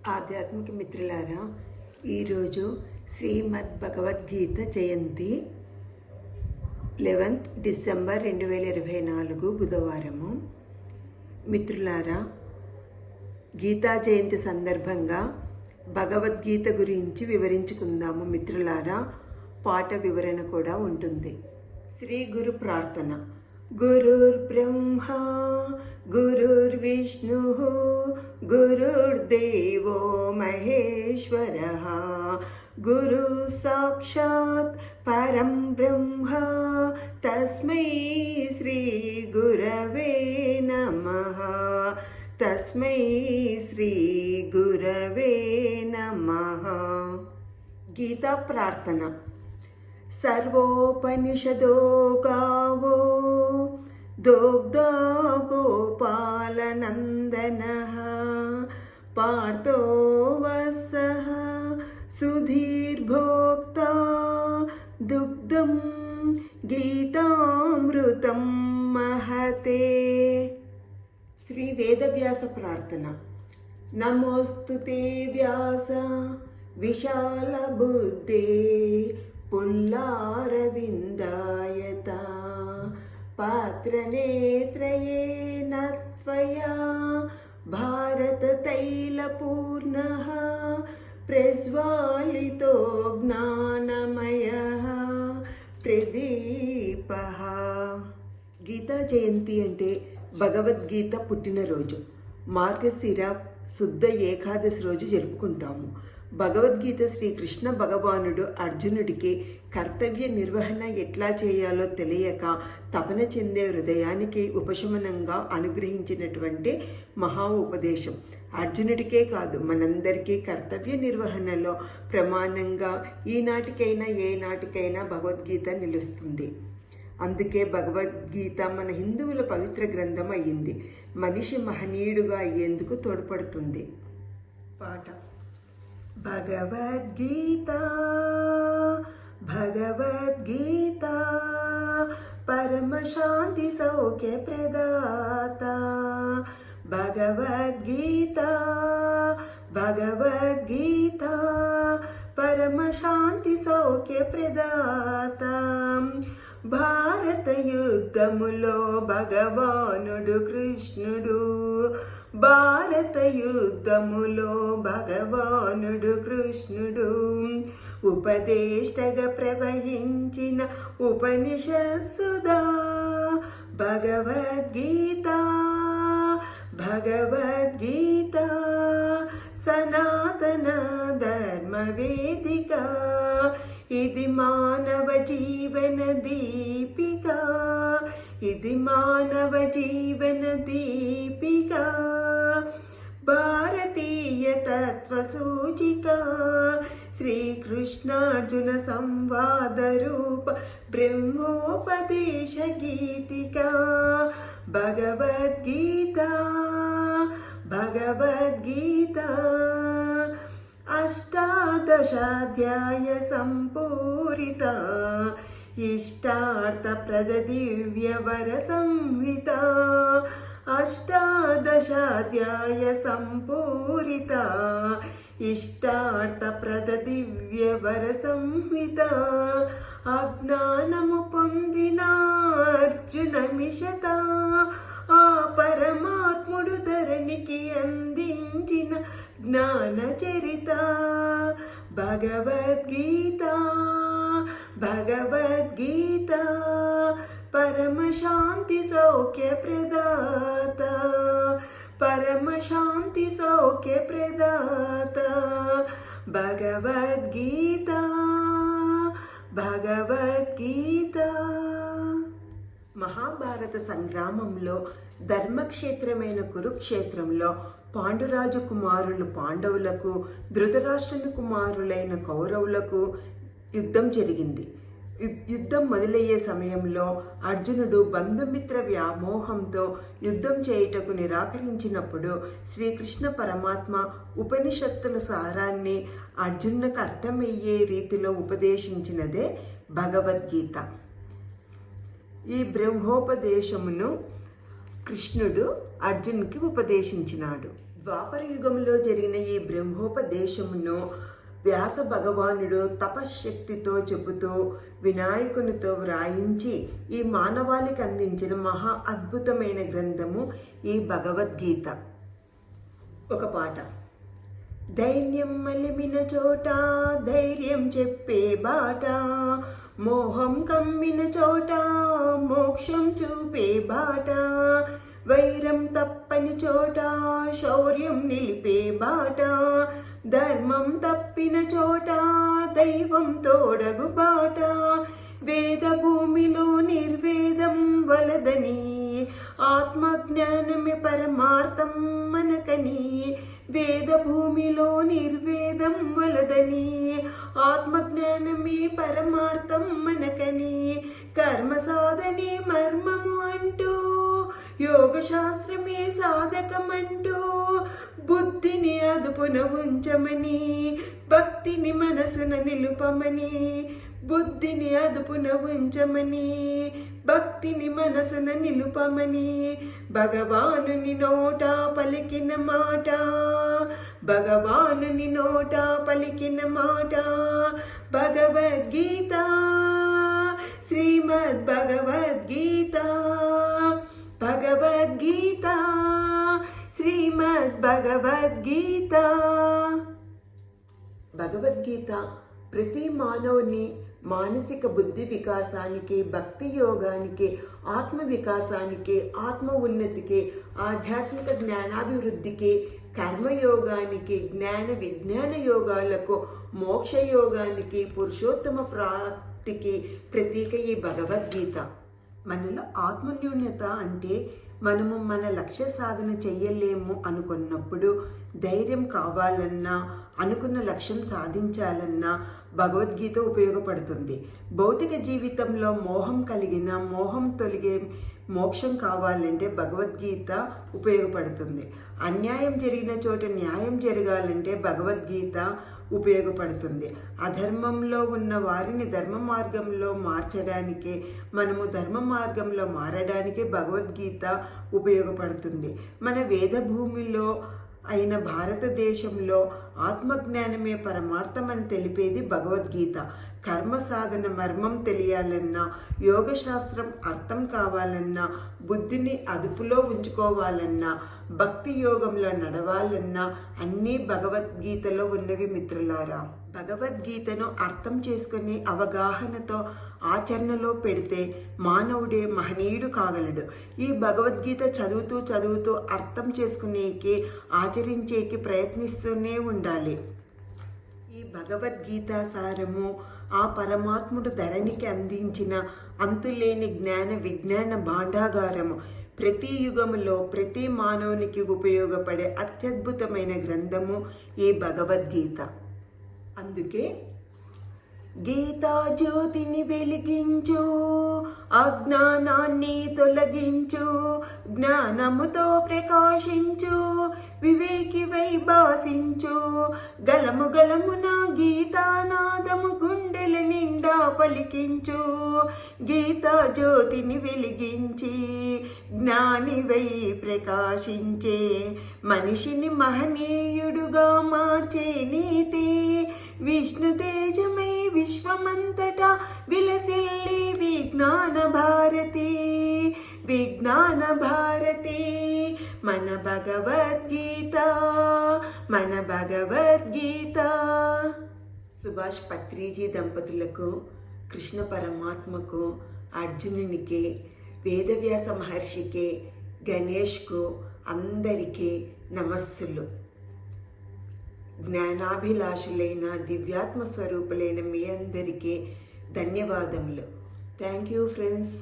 ఆధ్యాత్మిక మిత్రులారా, ఈరోజు శ్రీమద్ భగవద్గీత జయంతి 11th డిసెంబర్ 2024 బుధవారము. మిత్రులారా, గీతా జయంతి సందర్భంగా భగవద్గీత గురించి వివరించుకుందాము. మిత్రులారా, పాట వివరణ కూడా ఉంటుంది. శ్రీ గురు ప్రార్థన. గురుర్బ్రహ్మా గురుర్విష్ణుః గురుర్దేవో మహేశ్వరః గురు సాక్షాత్ పరం బ్రహ్మ తస్మై శ్రీ గురవే నమః. తస్మై శ్రీ గురవే నమః. గీతా ప్రార్థన. సర్వోపనిషదో గావో దోగ్ధా గోపాలనందనః పార్థో వస్సః సుధీర్భోక్తా దుగ్ధం గీతామృతం మహతే. శ్రీ వేదవ్యాస ప్రార్థన. నమోస్తుతే వ్యాస విశాల బుద్ధే పుల్లారవిందాయత పాత్రనేత్రయేన త్వయా భారత తైలపూర్ణః ప్రజ్వాలితో జ్ఞానమయః ప్రదీపః. గీతా జయంతి అంటే భగవద్గీత పుట్టినరోజు. మార్గశిర శుద్ధ ఏకాదశి రోజు జరుపుకుంటాము. భగవద్గీత శ్రీకృష్ణ భగవానుడు అర్జునుడికి కర్తవ్య నిర్వహణ ఎట్లా చేయాలో తెలియక తపన చెందే హృదయానికి ఉపశమనంగా అనుగ్రహించినటువంటి మహా ఉపదేశం. అర్జునుడికే కాదు, మనందరికీ కర్తవ్య నిర్వహణలో ప్రమాణంగా ఈనాటికైనా ఏనాటికైనా భగవద్గీత నిలుస్తుంది. అందుకే భగవద్గీత మన హిందువుల పవిత్ర గ్రంథం అయ్యింది. మనిషి మహనీయుడుగా అయ్యేందుకు తోడ్పడుతుంది. పాట. భగవద్గీత భగవద్గీత పరమశాంతి సౌఖ్య ప్రదాత. భగవద్గీత భగవద్గీత పరమశాంతి సౌఖ్య ప్రదాత. భారత యుద్ధములో భగవానుడు కృష్ణుడు. భారత యుద్ధములో భగవానుడు కృష్ణుడు ఉపదేష్టగా ప్రవహించిన ఉపనిషత్సుదా. భగవద్గీత భగవద్గీత సనాతన ధర్మ వేదిక. ఇది మానవ జీవన దీపిక. ఇది మానవ జీవన దీపిక. భారతీయ తత్వ సూచిక. శ్రీకృష్ణార్జున సంవాద రూప బ్రహ్మోపదేశ గీతిక. భగవద్గీత భగవద్గీత అష్టాదశాధ్యాయ సంపూరిత. ఇష్టార్థప్రద దివ్యవర సంహిత. అష్టాదశాధ్యాయ సంపూరిత. ఇష్టార్థప్రద దివ్యవర సంహిత. అజ్ఞానము పొందిన అర్జున మిషత. ఆ పరమాత్ముడు ధరణికి అందించిన జ్ఞాన చరిత. భగవద్గీత భగవద్గీత పరమశాంతి సౌఖ్య ప్రదాత. పరమశాంతి సౌఖ్య ప్రదాత. భగవద్గీత భగవద్గీత. మహాభారత సంగ్రామంలో ధర్మక్షేత్రమైన కురుక్షేత్రంలో పాండురాజు కుమారులు పాండవులకు, ధృతరాష్ట్రుని కుమారులైన కౌరవులకు యుద్ధం జరిగింది. యుద్ధం మొదలయ్యే సమయంలో అర్జునుడు బంధుమిత్ర వ్యామోహంతో యుద్ధం చేయుటకు నిరాకరించినప్పుడు శ్రీకృష్ణ పరమాత్మ ఉపనిషత్తుల సారాన్ని అర్జునునికి అర్థమయ్యే రీతిలో ఉపదేశించినదే భగవద్గీత. ఈ బ్రహ్మోపదేశమును కృష్ణుడు అర్జునునికి ఉపదేశించినాడు. ద్వాపర యుగంలో జరిగిన ఈ బ్రహ్మోపదేశమును వ్యాస భగవానుడు తపశ్శక్తితో చెబుతూ వినాయకునితో వ్రాయించి ఈ మానవాళికి అందించిన మహా అద్భుతమైన గ్రంథము ఈ భగవద్గీత. ఒక పాట. ధైర్యం మలిమిన చోట ధైర్యం చెప్పే బాట, మోహం కమ్మిన చోట మోక్షం చూపే బాట, వైరం తప్పని చోట శౌర్యం నిలిపే బాట, ధర్మం తప్పిన చోట దైవం తోడగు బాట, వేద భూమిలో నిర్వేదం వలదని ఆత్మజ్ఞానమే పరమార్థం మనకని, వేద భూమిలో నిర్వేదం వలదని ఆత్మజ్ఞానమే పరమార్థం మనకని, కర్మ సాధనే మర్మము అంటూ యోగ శాస్త్రమే సాధకమంటూ బుద్ధిని అదుపున ఉంచమని భక్తిని మనసున నిలుపమని, బుద్ధిని అదుపున ఉంచమని భక్తిని మనసున నిలుపమని, భగవానుని నోట పలికిన మాట, భగవానుని నోట పలికిన మాట భగవద్గీత, శ్రీమద్ భగవద్గీత, భగవద్గీత, శ్రీమద్ భగవద్గీత. భగవద్గీత ప్రతి మానవుని మానసిక బుద్ధి వికాసానికి, భక్తి యోగానికి, ఆత్మ వికాసానికి, ఆత్మ ఉన్నతికి, ఆధ్యాత్మిక జ్ఞానాభివృద్ధికి, కర్మయోగానికి, జ్ఞాన విజ్ఞాన యోగాలకు, మోక్ష యోగానికి, పురుషోత్తమ ప్రాప్తికి ప్రతీక ఈ భగవద్గీత. మనలో ఆత్మన్యూన్యత అంటే మనము మన లక్ష్య సాధన చెయ్యలేము అనుకున్నప్పుడు, ధైర్యం కావాలన్నా, అనుకున్న లక్ష్యం సాధించాలన్నా భగవద్గీత ఉపయోగపడుతుంది. భౌతిక జీవితంలో మోహం కలిగిన, మోహం తొలగే మోక్షం కావాలంటే భగవద్గీత ఉపయోగపడుతుంది. అన్యాయం జరిగిన చోట న్యాయం జరగాలంటే భగవద్గీత ఉపయోగపడుతుంది. అధర్మంలో ఉన్న వారిని ధర్మ మార్గంలో మార్చడానికి, మనము ధర్మ మార్గంలో మారడానికి భగవద్గీత ఉపయోగపడుతుంది. మన వేద భూమిలో అయిన భారతదేశంలో ఆత్మజ్ఞానమే పరమార్థమని తెలిపేది భగవద్గీత. కర్మ సాధన మర్మం తెలియాలన్నా, యోగశాస్త్రం అర్థం కావాలన్నా, బుద్ధిని అదుపులో ఉంచుకోవాలన్నా, భక్తి యోగంలో నడవాలన్నా అన్నీ భగవద్గీతలో ఉన్నవి మిత్రులారా. భగవద్గీతను అర్థం చేసుకుని అవగాహనతో ఆచరణలో పెడితే మానవుడే మహనీయుడు కాగలడు. ఈ భగవద్గీత చదువుతూ చదువుతూ అర్థం చేసుకునేకి, ఆచరించేకి ప్రయత్నిస్తూనే ఉండాలి. ఈ భగవద్గీత సారము ఆ పరమాత్ముడు ధరణికి అందించిన అంతులేని జ్ఞాన విజ్ఞాన భాండాగారము. ప్రతి యుగములో ప్రతి మానవునికి ఉపయోగపడే అత్యద్భుతమైన గ్రంథము ఈ భగవద్గీత. అందుకే గీతా జ్యోతిని వెలిగించు, అజ్ఞానాన్ని తొలగించు, జ్ఞానముతో ప్రకాశించు, వివేకి వైభాసించు, గలము గలమున గీతానాదము గుండెల నిండా పలికించు, గీతా జ్యోతిని వెలిగించి జ్ఞాని వై ప్రకాశించే, మనిషిని మహనీయుడుగా మార్చే నీతి, విష్ణు తేజమై విశ్వమంతటా విలసిల్లి విజ్ఞాన భారతి, విజ్ఞాన భారతి. మన భగవద్గీత, మన భగవద్గీత. సుభాష్ పత్రిజీ దంపతులకు, కృష్ణ పరమాత్మకు, అర్జునునికి, వేదవ్యాస మహర్షికి, గణేష్కు అందరికీ నమస్సులు. జ్ఞానాభిలాషులైన దివ్యాత్మ స్వరూపులైన మీ అందరికీ ధన్యవాదములు. Thank you friends.